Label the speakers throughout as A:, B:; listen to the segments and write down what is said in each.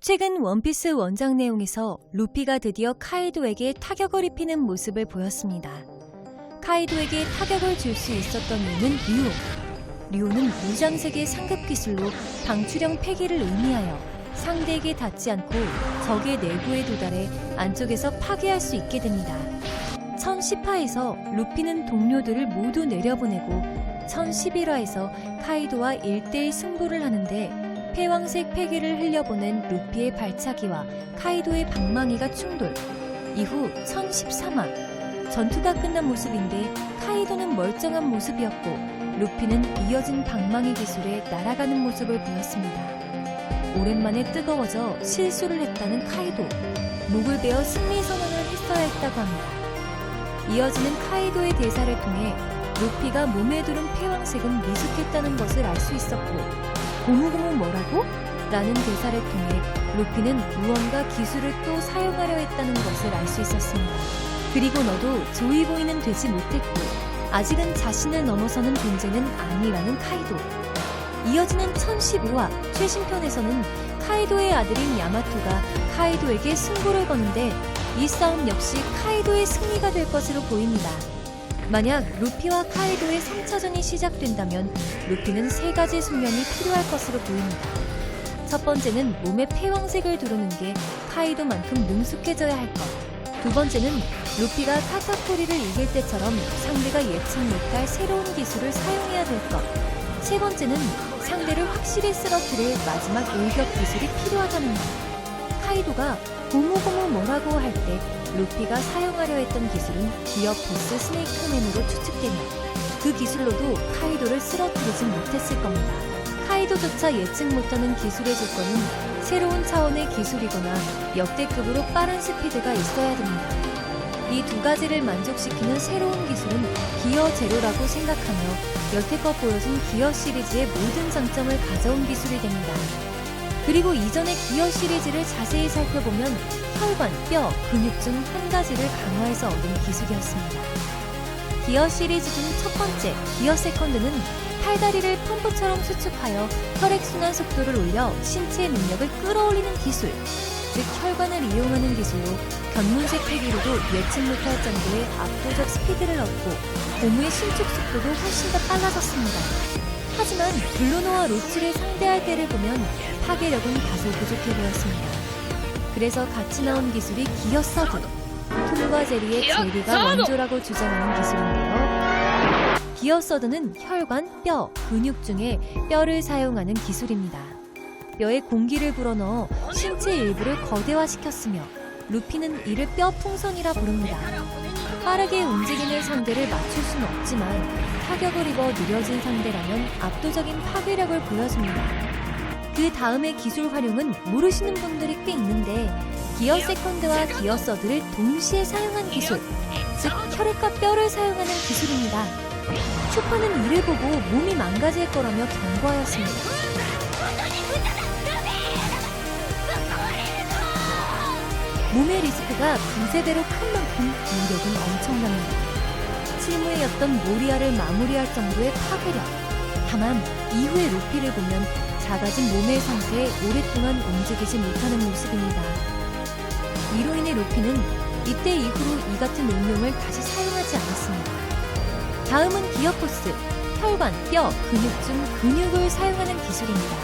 A: 최근 원피스 원작 내용에서 루피가 드디어 카이도에게 타격을 입히는 모습을 보였습니다. 카이도에게 타격을 줄 수 있었던 이유는 류는 무장색의 상급 기술로 방출형 폐기를 의미하여 상대에게 닿지 않고 적의 내부에 도달해 안쪽에서 파괴할 수 있게 됩니다. 1010화에서 루피는 동료들을 모두 내려보내고 1011화에서 카이도와 1대1 승부를 하는데 패왕색 폐기를 흘려보낸 루피의 발차기와 카이도의 방망이가 충돌. 이후 1013화 전투가 끝난 모습인데 카이도는 멀쩡한 모습이었고 루피는 이어진 방망이 기술에 날아가는 모습을 보였습니다. 오랜만에 뜨거워져 실수를 했다는 카이도. 목을 베어 승리 선언을 했어야 했다고 합니다. 이어지는 카이도의 대사를 통해 루피가 몸에 두른 패왕색은 미숙했다는 것을 알 수 있었고 고무고무 뭐라고? 라는 대사를 통해 루피는 무언가 기술을 또 사용하려 했다는 것을 알 수 있었습니다. 그리고 너도 조이보이는 되지 못했고 아직은 자신을 넘어서는 존재는 아니라는 카이도. 이어지는 1015화 최신편에서는 카이도의 아들인 야마토가 카이도에게 승부를 거는데 이 싸움 역시 카이도의 승리가 될 것으로 보입니다. 만약 루피와 카이도의 3차전이 시작된다면 루피는 3가지 숙련이 필요할 것으로 보입니다. 첫 번째는 몸에 패왕색을 두르는 게 카이도만큼 능숙해져야 할 것. 두 번째는 루피가 카타쿠리를 이길 때처럼 상대가 예측 못할 새로운 기술을 사용해야 될 것. 세 번째는 상대를 확실히 쓰러뜨릴 마지막 일격 기술이 필요하다는 것. 카이도가 고무고무 뭐라고 할 때 루피가 사용하려 했던 기술은 기업 보스 스네이크맨으로 추측되며 그 기술로도 카이도를 쓰러뜨리지 못했을 겁니다. 카이도조차 예측 못하는 기술의 조건은 새로운 차원의 기술이거나 역대급으로 빠른 스피드가 있어야 됩니다. 이 두 가지를 만족시키는 새로운 기술은 기어 제로라고 생각하며 여태껏 보여준 기어 시리즈의 모든 장점을 가져온 기술이 됩니다. 그리고 이전의 기어 시리즈를 자세히 살펴보면 혈관, 뼈, 근육 중 한 가지를 강화해서 얻은 기술이었습니다. 기어 시리즈 중 첫 번째, 기어 세컨드는 팔다리를 펌프처럼 수축하여 혈액순환 속도를 올려 신체의 능력을 끌어올리는 기술, 즉 혈관을 이용하는 기술로 견문색 폐기로도 예측 못할 정도의 압도적 스피드를 얻고 고무의 신축 속도도 훨씬 더 빨라졌습니다. 하지만 블루노와 로치를 상대할 때를 보면 파괴력은 다소 부족해 보였습니다. 그래서 같이 나온 기술이 기어 서드, 톰과 제리의 제리가 원조라고 주장하는 기술인데요. 기어 서드는 혈관, 뼈, 근육 중에 뼈를 사용하는 기술입니다. 뼈에 공기를 불어넣어 신체 일부를 거대화시켰으며 루피는 이를 뼈 풍선이라 부릅니다. 빠르게 움직이는 상대를 맞출 수는 없지만 타격을 입어 느려진 상대라면 압도적인 파괴력을 보여줍니다. 그 다음의 기술 활용은 모르시는 분들이 꽤 있는데 기어 세컨드와 기어 서드를 동시에 사용한 기술, 즉 혈액과 뼈를 사용하는 기술입니다. 슈퍼는 이를 보고 몸이 망가질 거라며 경고하였습니다. 몸의 리스크가 두세 배로 큰 만큼 무력은 엄청납니다. 실무였던 모리아를 마무리할 정도의 파괴력. 다만 이후의 루피를 보면 작아진 몸의 상태에 오랫동안 움직이지 못하는 모습입니다. 이로 인해 루피는 이때 이후로 이 같은 응용을 다시 사용하지 않았습니다. 다음은 기어포스, 혈관, 뼈, 근육 중 근육을 사용하는 기술입니다.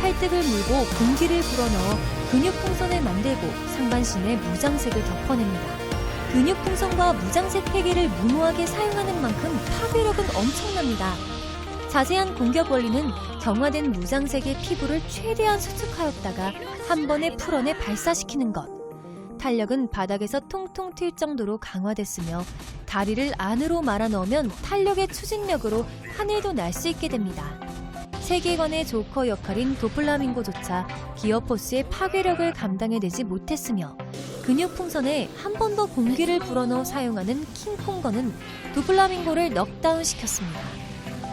A: 팔뚝을 물고 공기를 불어넣어 근육 풍선을 만들고 상반신에 무장색을 덮어냅니다. 근육 풍선과 무장색 폐기를 무모하게 사용하는 만큼 파괴력은 엄청납니다. 자세한 공격 원리는 경화된 무장색의 피부를 최대한 수축하였다가 한 번에 풀어내 발사시키는 것. 탄력은 바닥에서 통통 튈 정도로 강화됐으며 다리를 안으로 말아넣으면 탄력의 추진력으로 하늘도 날 수 있게 됩니다. 세계관의 조커 역할인 도플라밍고조차 기어포스의 파괴력을 감당해내지 못했으며 근육 풍선에 한 번 더 공기를 불어넣어 사용하는 킹콩거는 도플라밍고를 넉다운 시켰습니다.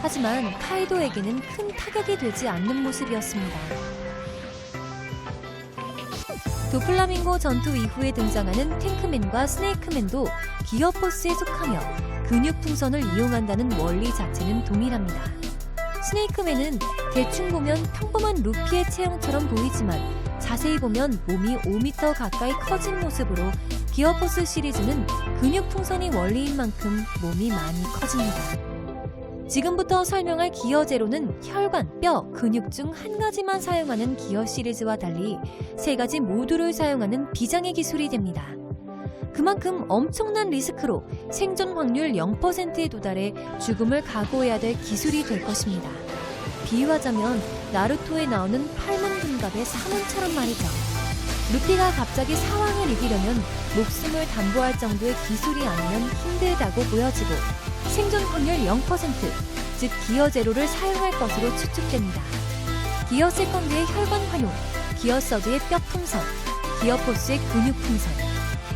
A: 하지만 카이도에게는 큰 타격이 되지 않는 모습이었습니다. 도플라밍고 전투 이후에 등장하는 탱크맨과 스네이크맨도 기어포스에 속하며 근육 풍선을 이용한다는 원리 자체는 동일합니다. 스네이크맨은 대충 보면 평범한 루피의 체형처럼 보이지만 자세히 보면 몸이 5m 가까이 커진 모습으로 기어포스 시리즈는 근육 풍선이 원리인 만큼 몸이 많이 커집니다. 지금부터 설명할 기어 제로는 혈관, 뼈, 근육 중 한 가지만 사용하는 기어 시리즈와 달리 세 가지 모두를 사용하는 비장의 기술이 됩니다. 그만큼 엄청난 리스크로 생존 확률 0%에 도달해 죽음을 각오해야 될 기술이 될 것입니다. 비유하자면 나루토에 나오는 8문 금갑의 사문처럼 말이죠. 루피가 갑자기 사왕을 이기려면 목숨을 담보할 정도의 기술이 아니면 힘들다고 보여지고 생존 확률 0%, 즉 기어 제로를 사용할 것으로 추측됩니다. 기어 세컨드의 혈관 활용, 기어 서드의 뼈 풍선, 기어 포스의 근육 풍선,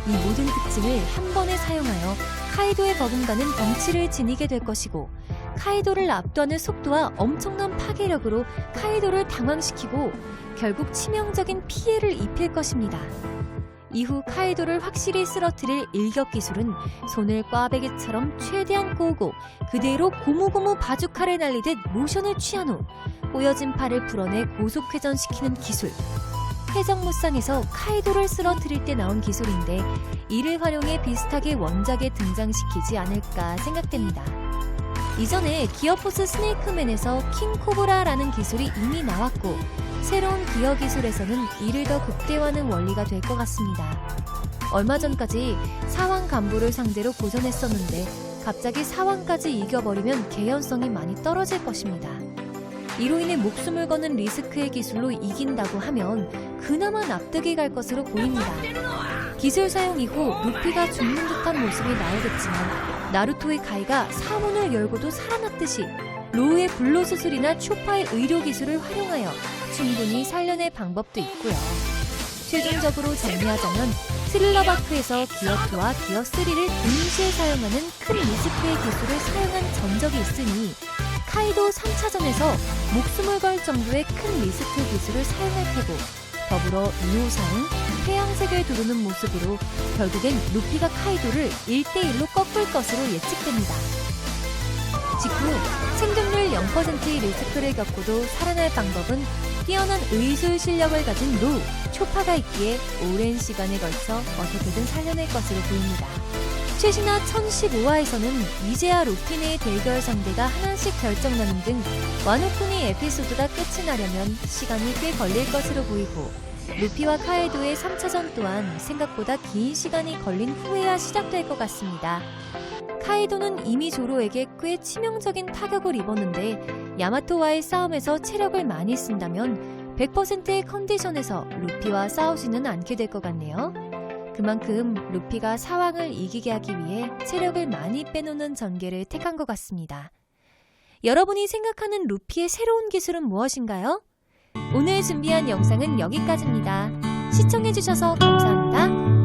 A: 이 모든 특징을 한 번에 사용하여 카이도의 버금가는 덩치를 지니게 될 것이고 카이도를 압도하는 속도와 엄청난 파괴력으로 카이도를 당황시키고 결국 치명적인 피해를 입힐 것입니다. 이후 카이도를 확실히 쓰러뜨릴 일격 기술은 손을 꽈배기처럼 최대한 꼬고 그대로 고무고무 바주카를 날리듯 모션을 취한 후 꼬여진 팔을 풀어내 고속 회전시키는 기술. 해적무쌍에서 카이도를 쓰러뜨릴 때 나온 기술인데 이를 활용해 비슷하게 원작에 등장시키지 않을까 생각됩니다. 이전에 기어포스 스네이크맨에서 킹코브라라는 기술이 이미 나왔고 새로운 기어 기술에서는 이를 더 극대화하는 원리가 될 것 같습니다. 얼마 전까지 사왕 간부를 상대로 고전했었는데 갑자기 사왕까지 이겨버리면 개연성이 많이 떨어질 것입니다. 이로 인해 목숨을 거는 리스크의 기술로 이긴다고 하면 그나마 납득이 갈 것으로 보입니다. 기술 사용 이후 루피가 죽는 듯한 모습이 나오겠지만 나루토의 가이가 사문을 열고도 살아났듯이 로우의 불로 수술이나 초파의 의료 기술을 활용하여 충분히 살려낼 방법도 있고요. 최종적으로 정리하자면 스릴러바크에서 기어2와 기어3를 동시에 사용하는 큰 리스크의 기술을 사용한 전적이 있으니 카이도 3차전에서 목숨을 걸 정도의 큰 리스크 기술을 사용할 테고 더불어 이호사는 태양색을 두르는 모습으로 결국엔 루피가 카이도를 1대1로 꺾을 것으로 예측됩니다. 직후 생존율 0%의 리스크를 겪고도 살아날 방법은 뛰어난 의술 실력을 가진 로우, 초파가 있기에 오랜 시간에 걸쳐 어떻게든 살려낼 것으로 보입니다. 최신화 1015화에서는 이제야 루피네의 대결 상대가 하나씩 결정나는 등 와노쿠니 에피소드가 끝이 나려면 시간이 꽤 걸릴 것으로 보이고 루피와 카이도의 3차전 또한 생각보다 긴 시간이 걸린 후에야 시작될 것 같습니다. 카이도는 이미 조로에게 꽤 치명적인 타격을 입었는데 야마토와의 싸움에서 체력을 많이 쓴다면 100%의 컨디션에서 루피와 싸우지는 않게 될 것 같네요. 그만큼 루피가 사왕을 이기게 하기 위해 체력을 많이 빼놓는 전개를 택한 것 같습니다. 여러분이 생각하는 루피의 새로운 기술은 무엇인가요? 오늘 준비한 영상은 여기까지입니다. 시청해주셔서 감사합니다.